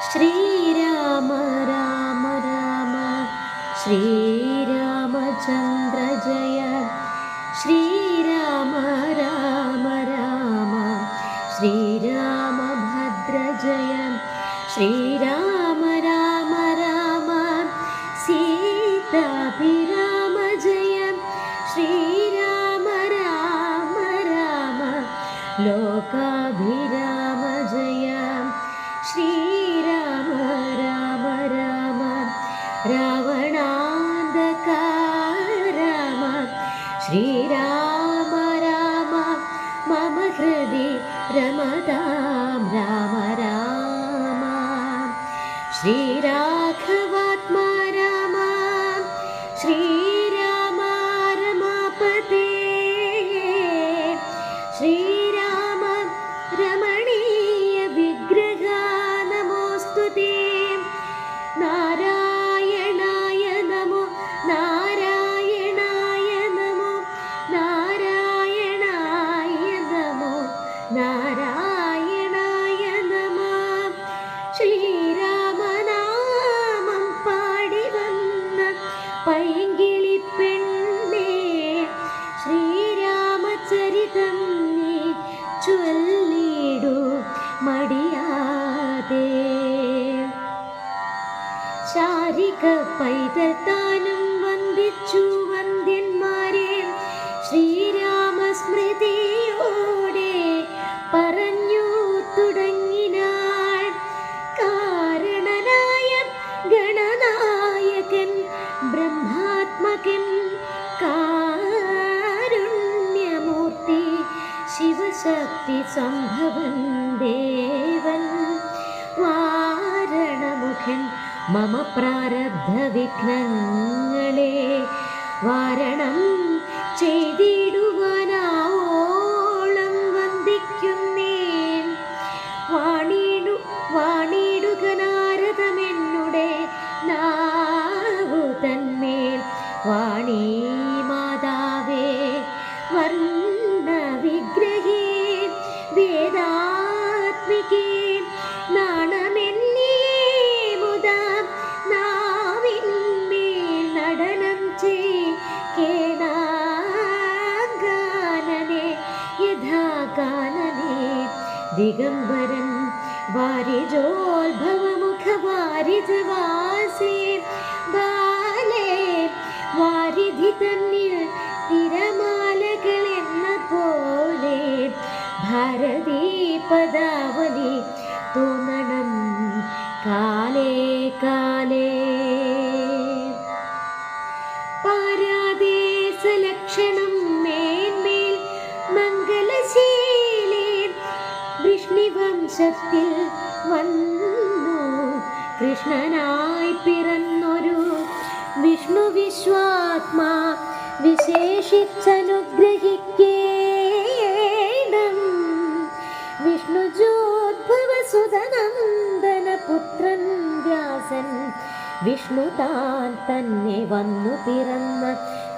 ശ്രീരാമ രാമ രാമ ശ്രീരാമചന്ദ്ര ജയ ശ്രീരാമ രാമ രാമ ശ്രീരാമഭദ്ര ജയ ശ്രീരാമ രാമ രാമ സീതാഭിരാമ ജയ ശ്രീരാമ രാമ രാമ ലോകാഭിരാമ ജയ ശ്രീരാമ രാമ രാമ രാവണാന്തക രാമ ശ്രീരാമ രാമ മമ ഹൃദി രമതാം രാമ രാമ ശ്രീരാഘവാത്മാ രാമ ശ്രീരാമ രമാപതേ ശ്രീരാമ രമണീയ വിഗ്രഹ നമോസ്തുതേ നാരായണായ നമോ നാരായണായ നമോ നാരായണായ നമോ നാരായണായ നമോ ശ്രീരാമനാമം പാടി വന്ന പൈങ്കിളി പെണ്ണേ ശ്രീരാമചരിതം നീ ചൊല്ലിടൂ മടിയാതെ ശാരിക പൈതൽ താനും വന്ദിച്ചു വന്ദ്യന്മാരെ ശ്രീരാമസ്മൃതിയോടെ പറഞ്ഞു തുടങ്ങിനാൾ കാരണനായ ഗണനായകൻ ബ്രഹ്മാത്മകൻ കാരുണ്യമൂർത്തി ശിവശക്തി സംഭവൻ ദേവൻ വാരണമുഖൻ മമ പ്രാരബ്ധ വിഘ്നങ്ങളെ വാരണം ചെയ്തിടുവാനാവോളം വന്ദിക്കുന്നേൻ വാണിടുക നാരദമെന്നുടെ നാവു തന്മേൽ വാണീ മാതാവേ വർണ്ണ വിഗ്രഹേ വേദാത്മികേ നാണമെന്നേ മുദാ നാവിന്മേൽ നടനം ചെയ്യേണാഗാനനെ യഥാഗാനനെ ദിഗംബരൻ വാരിജോത്ഭവമുഖ വാരിജവാസേ ബാലേ വാരിധി തന്നിൽ തിരമാലകൾ എന്ന പോലെ ഭാരതീ പദാവലി തോന്നണം കാലേ കാലേ പാരാദേശലക്ഷണം മേന്മേൽ മംഗലശീലേ വൃഷ്ണിവംശത്തിൽ വന്നു കൃഷ്ണനായി പിറന്നൊരു വിഷ്ണു വിശ്വാത്മാ വിശേഷിച്ചനുഗ്രഹിക്കേണം വിഷ്ണുജോദ്ഭവസുതനന്ദന പുത്രൻ വ്യാസൻ വിഷ്ണു താൻ തന്നെ വന്നു പിറന്ന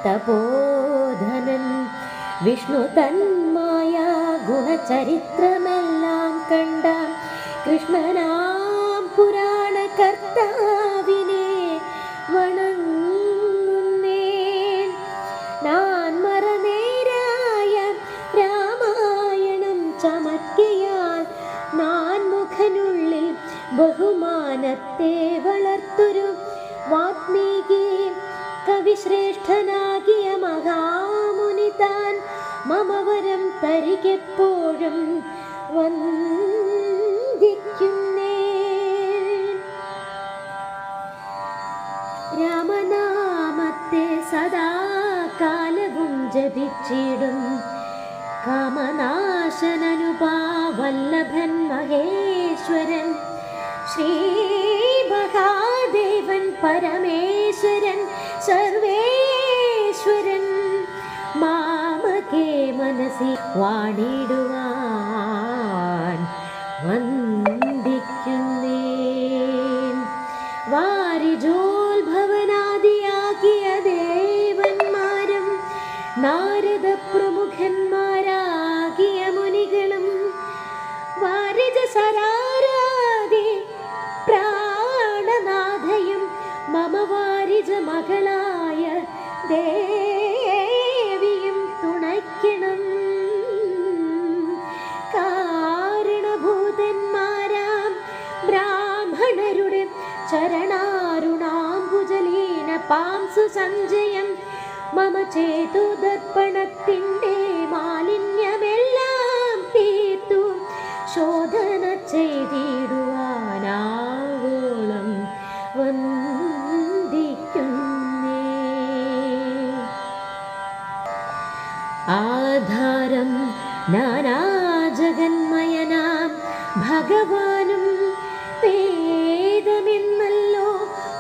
തപോധനൻ വിഷ്ണു തന്മായ ഗുണചരിത്രമെല്ലാം കണ്ട കൃഷ്ണനാം പുരാണ കർത്താവിനെ വണങ്ങുന്നേൻ നാൻ മറനേരായ രാമായണം ചമക്കിയാൽ നാൻ മുഖനുള്ളിൽ ബഹുമാനത്തെ വളർത്തൊരു വാത്മീകി കവിശ്രേഷ്ഠനാകിയ മഹാമുനി താൻ മമവരം തരികെപ്പോഴും വന്ദിക്കുന്നേ രാമനാമത്തെ സദാ കാലവും ജപിച്ചിടും കാമനാശനനുപാവല്ലഭൻ മഹേശ്വരൻ ശ്രീ മഹാദേവൻ പരമേശ്വരൻ സർവേശ്വരൻ മാമകേ മനസ്സി വാണിടുവാൻ വന്ദിക്കുന്നേൻ വാരിജോത്ഭവനാദിയാകിയ ദേവന്മാരും നാരദ പ്രമുഖന്മാരാ മകളായ ദേവിയും തുണയ്ക്കണം. കാരണഭൂതന്മാരാം ബ്രാഹ്മണരുടെ ചരണാരുണാംബുജലീന പാംസു സഞ്ജയം മമ ചേതുദർപ്പണത്തിൻ്റെ മാലിന്യമെല്ലാം തീർത്തു ശോധന ചെയ്തിടുവാനാവോളം വന്ദിക്കുന്നേ. ആധാരം നാനാജഗന്മയനാം ഭഗവാനും വേദമെന്നല്ലോ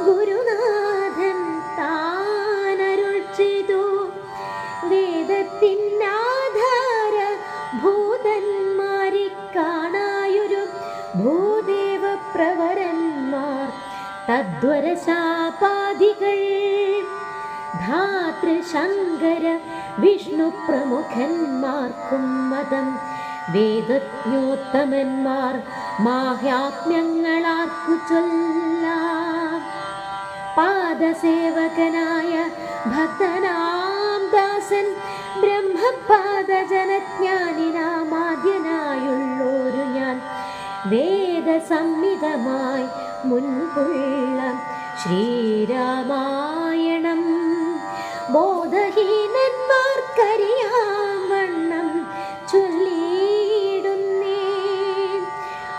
ഗുരുനാഥൻ താനരുൾ ചെയ്തു. വേദത്തിനാധാര ഭൂതന്മാരെ കാണായൊരു ഭൂദേവ പ്രവരന്മാർ തദ്വരശാപാദികൾ ധാതൃശങ്കര വിഷ്ണു പ്രമുഖന്മാർക്കും മതം വേദജ്ഞോത്തമന്മാർ മാഹാത്മ്യങ്ങളാർക്കു ചൊല്ലാം. പാദസേവകനായ ഭക്തനാം ദാസൻ ബ്രഹ്മപാദജനജ്ഞാനിനാമാദ്യനായുള്ളോരു ഞാൻ വേദസംഹിതമായി മുൻപുള്ള ശ്രീരാമായണം ബോധഹീനന്മാർക്കറിയാം വണ്ണം ചൊല്ലിയിടുന്നേ.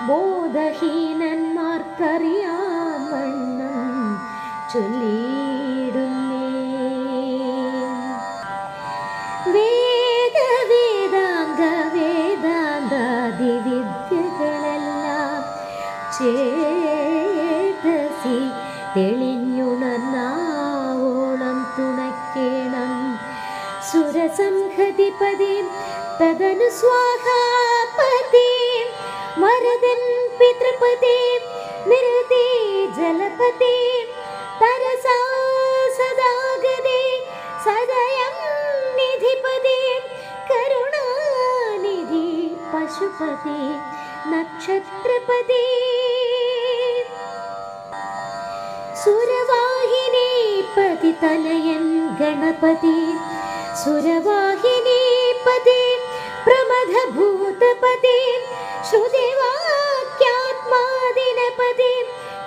ബോധഹീനന്മാർക്കറിയാം വണ്ണം ചൊല്ലിയിടുന്നേ. വേദ വേദാംഗ വേദാന്താദി വിദ്യകളെല്ലാം ചേതസി തെളിഞ്ഞുണർന്നാവോളം തുണയ്ക്കേണം. സുരസംഹതിപതി തദനു സ്വാഹാപതി വരദൻ പിതൃപതി നിരതി ജലപതി തരസാ സദാഗതി സദയം നിധിപതി കരുണാനിധി പശുപതി നക്ഷത്രപതി സുരവാഹിനി പതി തനയൻ ഗണപതി സുരവാഹിനി പതി പ്രമഥഭൂതപതി ശ്രുതിവാക്യാത്മാദിനപതി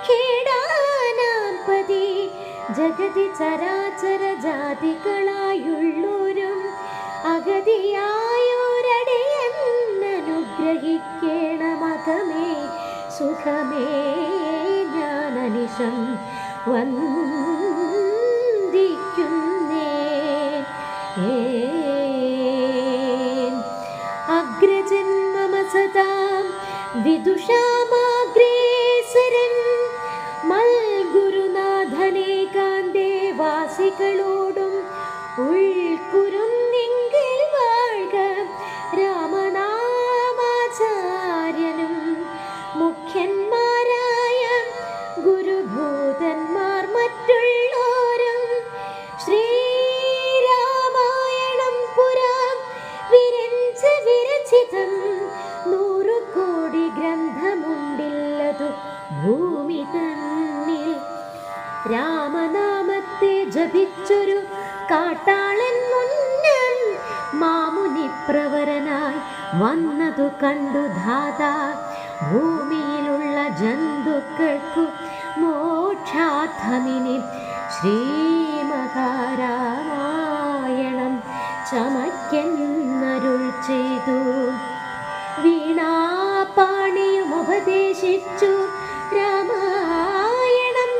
ഖേടാനാംപതി ജഗതി ചരാചര ജാതികളായുള്ളോരും അഗതിയായോരടിയനുഗ്രഹിക്കേണമകമേ സുഖമേ ജ്ഞാനനിശം വന്ദിക്കുന്നേ. അഗ്രജന്മമ സദാം വിദുഷാമാഗ്രേസരൻ മൽഗുരുനാഥനേകാന്തേ വാസികളോടും ഉൾക്കുരുന്നിങ്കിൽ വാഴ്ക രാമനാമാചാര്യനും മുഖ്യന്മാരായ ഗുരുഭൂതന്മാർ മറ്റുള്ളോരും ശ്രീരാമായണം പുരാ വിരഞ്ച വിരചിതം 100 കോടി ഗ്രന്ഥമുണ്ടില്ലതു ഭൂമി തന്നിൽ. രാമനാമത്തെ ജപിച്ചൊരു കാട്ടാളൻ മുന്നൻ മാമുനി പ്രവരനായി വന്നതു കണ്ടു ധാതാ. ഭൂമിയിലുള്ള ജന്തുക്കൾക്കു മോക്ഷാർത്ഥമിനി ശ്രീമഹാരാമായണം ചമയ്ക്കെന്നരുൾ ചെയ്തു. വീണാപാണിയും ഉപദേശിച്ചു രാമായണം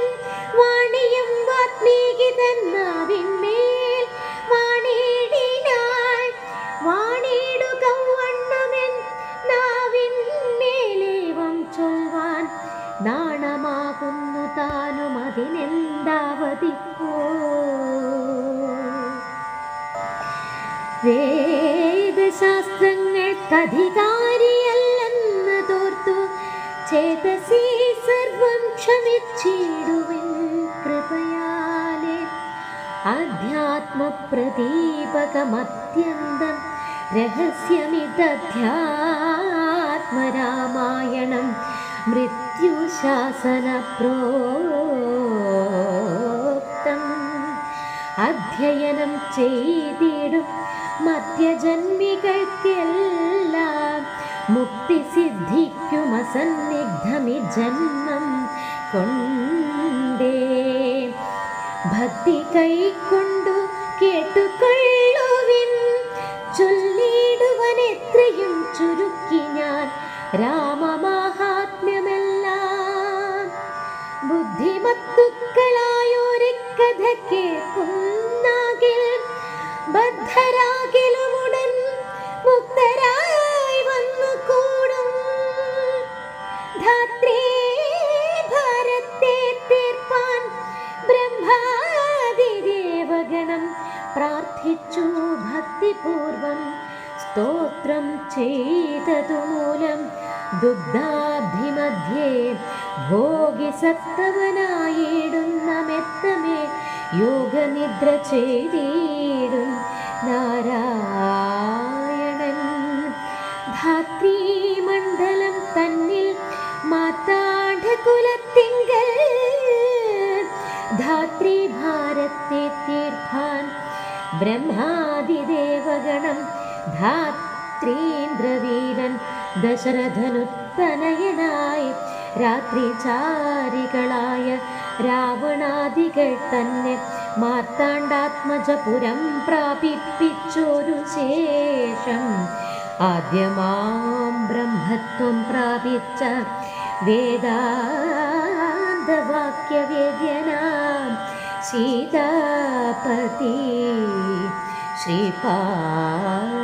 വാണിയും വാത്മീകിതന്നാവിന്മേൽ വാണിയിടിനാൾ. വാണിയിടുകവണ്ണമെൻ നാവിന്മേലേവം ചൊൽവാൻ നാണമാകുന്നു താനും അതിനെന്താവതിപ്പോ. വേദശാസ്ത്രങ്ങൾക്കധികാരിയല്ലെന്ന് തോർത്തു ചേതസി സർവം ക്ഷമിച്ചിടുവിൻ കൃപയാലേ. അധ്യാത്മപ്രദീപകമത്യന്തം രഹസ്യമിതധ്യാത്മരാമായണം മൃത്യുശാസന പ്രോക്തം. അധ്യയനം ചെയ്തിടും മധ്യജന്മികൾക്കെല്ലാം മുക്തി സിദ്ധിക്കും അസന്നിഗ്ധമി ജന്മം കൊണ്ടേ. ഭക്തി കൈക്കൊണ്ടു കേട്ടുകൊള്ളുവിൻ, ചൊല്ലിടുവൻ എത്രയും ചുരുക്കി ഞാൻ രാമമാഹാത്മ്യമെല്ലാം. ബുദ്ധിമത്തുക്കളായോരെ കഥ കേൾക്കുന്നാകിൽ ബദ്ധരാകിലുമുടൻ മുക്തരായി വന്നു കൂടും. ധാത്രീ ഭാരത്തെ തീർപ്പാൻ ബ്രഹ്മാദിദേവഗണം പ്രാർത്ഥിച്ചു ഭക്തിപൂർവം. സ്തോത്രം ചെയ്തതുമൂലം ദുഗ്ധാബ്ധിമധ്യേ ഭോഗി സത്തവനായിടുന്ന മെത്തമേ യോഗനിദ്ര ചെയ്തിടും നാരായണൻ. ധാത്രീമണ്ഡലം തന്നിൽ മാതാണ്ഡകുലത്തിങ്കൽ ധാത്രീ ഭാരത്തെ തീർപ്പാൻ ബ്രഹ്മാദിദേവഗണം ധാത്രീന്ദ്രവീരൻ ദശരഥനുത്തനയനായി രാത്രിചാരികളായ രാവണാദികൾ തന്നെ മാർത്താണ്ഡാത്മജപുരം പ്രാപിപ്പിച്ചൊരു ശേഷം ആദ്യമാം ബ്രഹ്മത്വം പ്രാപിച്ച വേദാന്തവാക്യവേദ്യനാം സീതാപതി ശ്രീപാദ